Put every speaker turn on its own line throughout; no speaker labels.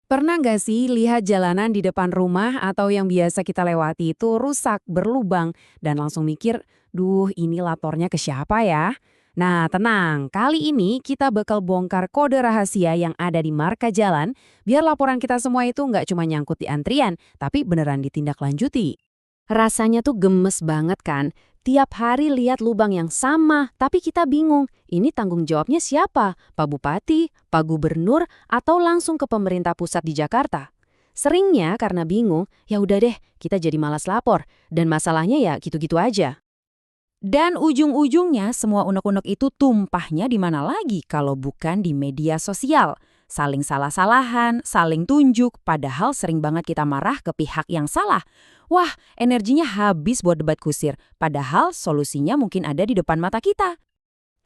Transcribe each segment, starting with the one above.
Pernah nggak sih lihat jalanan di depan rumah atau yang biasa kita lewati itu rusak, berlubang, dan langsung mikir, duh ini lapornya ke siapa ya? Nah tenang, kali ini kita bakal bongkar kode rahasia yang ada di marka jalan, biar laporan kita semua itu nggak cuma nyangkut di antrian, tapi beneran ditindaklanjuti.
Rasanya tuh gemes banget kan? Tiap hari lihat lubang yang sama, tapi kita bingung. Ini tanggung jawabnya siapa? Pak Bupati, Pak Gubernur, atau langsung ke pemerintah pusat di Jakarta? Seringnya karena bingung, ya udah deh, kita jadi malas lapor. Dan masalahnya ya gitu-gitu aja.
Dan ujung-ujungnya semua unek-unek itu tumpahnya di mana lagi kalau bukan di media sosial. Saling salah-salahan, saling tunjuk, padahal sering banget kita marah ke pihak yang salah. Wah, energinya habis buat debat kusir, padahal solusinya mungkin ada di depan mata kita.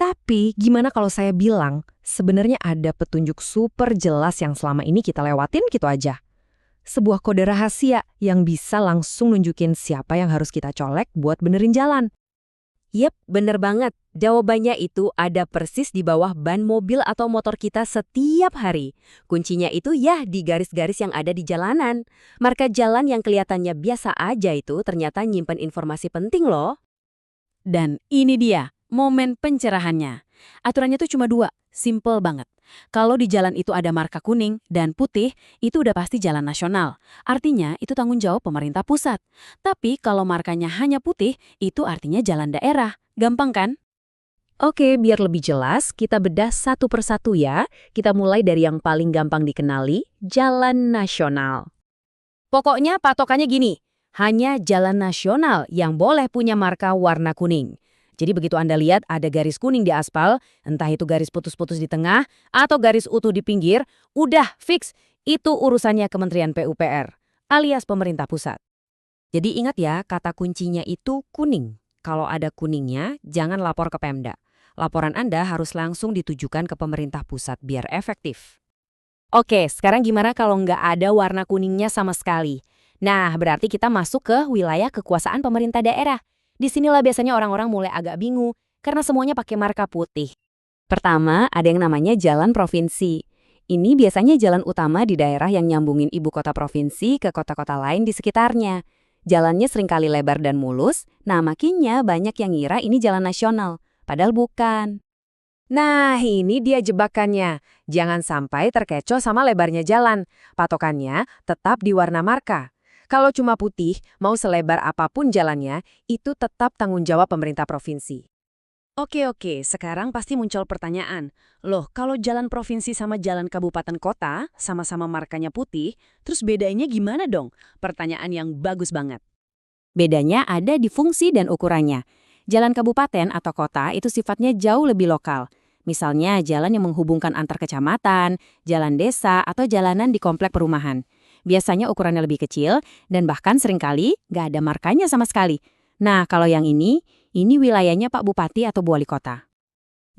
Tapi gimana kalau saya bilang, sebenarnya ada petunjuk super jelas yang selama ini kita lewatin gitu aja. Sebuah kode rahasia yang bisa langsung nunjukin siapa yang harus kita colek buat benerin jalan.
Yep, bener banget. Jawabannya itu ada persis di bawah ban mobil atau motor kita setiap hari. Kuncinya itu ya di garis-garis yang ada di jalanan. Marka jalan yang kelihatannya biasa aja itu ternyata nyimpen informasi penting loh.
Dan ini dia, momen pencerahannya. Aturannya tuh cuma dua, simple banget. Kalau di jalan itu ada marka kuning dan putih, itu udah pasti jalan nasional. Artinya itu tanggung jawab pemerintah pusat. Tapi kalau markanya hanya putih, itu artinya jalan daerah. Gampang kan?
Oke, biar lebih jelas, kita bedah satu persatu ya. Kita mulai dari yang paling gampang dikenali, jalan nasional.
Pokoknya patokannya gini, hanya jalan nasional yang boleh punya marka warna kuning. Jadi begitu Anda lihat ada garis kuning di aspal, entah itu garis putus-putus di tengah atau garis utuh di pinggir, udah fix, itu urusannya Kementerian PUPR, alias pemerintah pusat. Jadi ingat ya, kata kuncinya itu kuning. Kalau ada kuningnya, jangan lapor ke Pemda. Laporan Anda harus langsung ditujukan ke pemerintah pusat biar efektif. Oke, sekarang gimana kalau nggak ada warna kuningnya sama sekali? Nah, berarti kita masuk ke wilayah kekuasaan pemerintah daerah. Disinilah biasanya orang-orang mulai agak bingung karena semuanya pakai marka putih. Pertama, ada yang namanya jalan provinsi. Ini biasanya jalan utama di daerah yang nyambungin ibu kota provinsi ke kota-kota lain di sekitarnya. Jalannya seringkali lebar dan mulus, nah makinnya banyak yang ngira ini jalan nasional, padahal bukan.
Nah, ini dia jebakannya. Jangan sampai terkecoh sama lebarnya jalan. Patokannya tetap di warna marka. Kalau cuma putih, mau selebar apapun jalannya, itu tetap tanggung jawab pemerintah provinsi.
Oke, sekarang pasti muncul pertanyaan. Loh, kalau jalan provinsi sama jalan kabupaten kota, sama-sama markanya putih, terus bedanya gimana dong? Pertanyaan yang bagus banget. Bedanya ada di fungsi dan ukurannya. Jalan kabupaten atau kota itu sifatnya jauh lebih lokal. Misalnya jalan yang menghubungkan antar kecamatan, jalan desa, atau jalanan di komplek perumahan. Biasanya ukurannya lebih kecil dan bahkan seringkali nggak ada markanya sama sekali. Nah, kalau yang ini wilayahnya Pak Bupati atau Bu Wali Kota.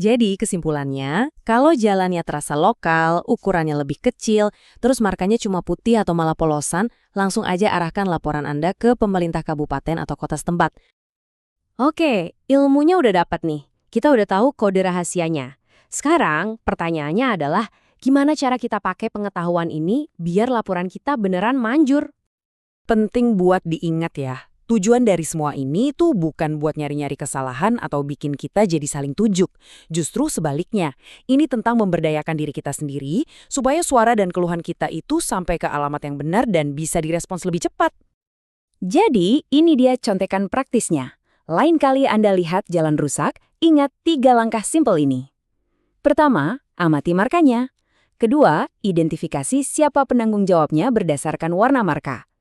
Jadi kesimpulannya, kalau jalannya terasa lokal, ukurannya lebih kecil, terus markanya cuma putih atau malah polosan, langsung aja arahkan laporan Anda ke pemerintah kabupaten atau kota setempat.
Oke, ilmunya udah dapat nih. Kita udah tahu kode rahasianya. Sekarang pertanyaannya adalah gimana cara kita pakai pengetahuan ini biar laporan kita beneran manjur?
Penting buat diingat ya. Tujuan dari semua ini tuh bukan buat nyari-nyari kesalahan atau bikin kita jadi saling tunjuk. Justru sebaliknya, ini tentang memberdayakan diri kita sendiri supaya suara dan keluhan kita itu sampai ke alamat yang benar dan bisa direspons lebih cepat.
Jadi, ini dia contekan praktisnya. Lain kali Anda lihat jalan rusak, ingat 3 langkah simpel ini. Pertama, amati markanya. Kedua, identifikasi siapa penanggung jawabnya berdasarkan warna marka.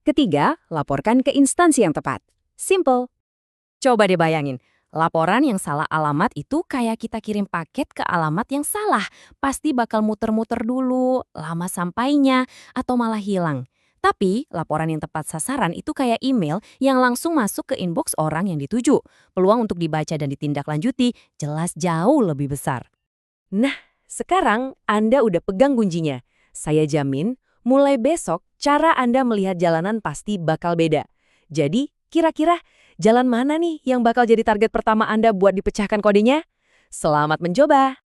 Ketiga, laporkan ke instansi yang tepat. Simple. Coba deh bayangin, laporan yang salah alamat itu kayak kita kirim paket ke alamat yang salah. Pasti bakal muter-muter dulu, lama sampainya, atau malah hilang. Tapi, laporan yang tepat sasaran itu kayak email yang langsung masuk ke inbox orang yang dituju. Peluang untuk dibaca dan ditindaklanjuti jelas jauh lebih besar.
Nah, sekarang Anda udah pegang kuncinya. Saya jamin, mulai besok, cara Anda melihat jalanan pasti bakal beda. Jadi, kira-kira jalan mana nih yang bakal jadi target pertama Anda buat dipecahkan kodenya? Selamat mencoba!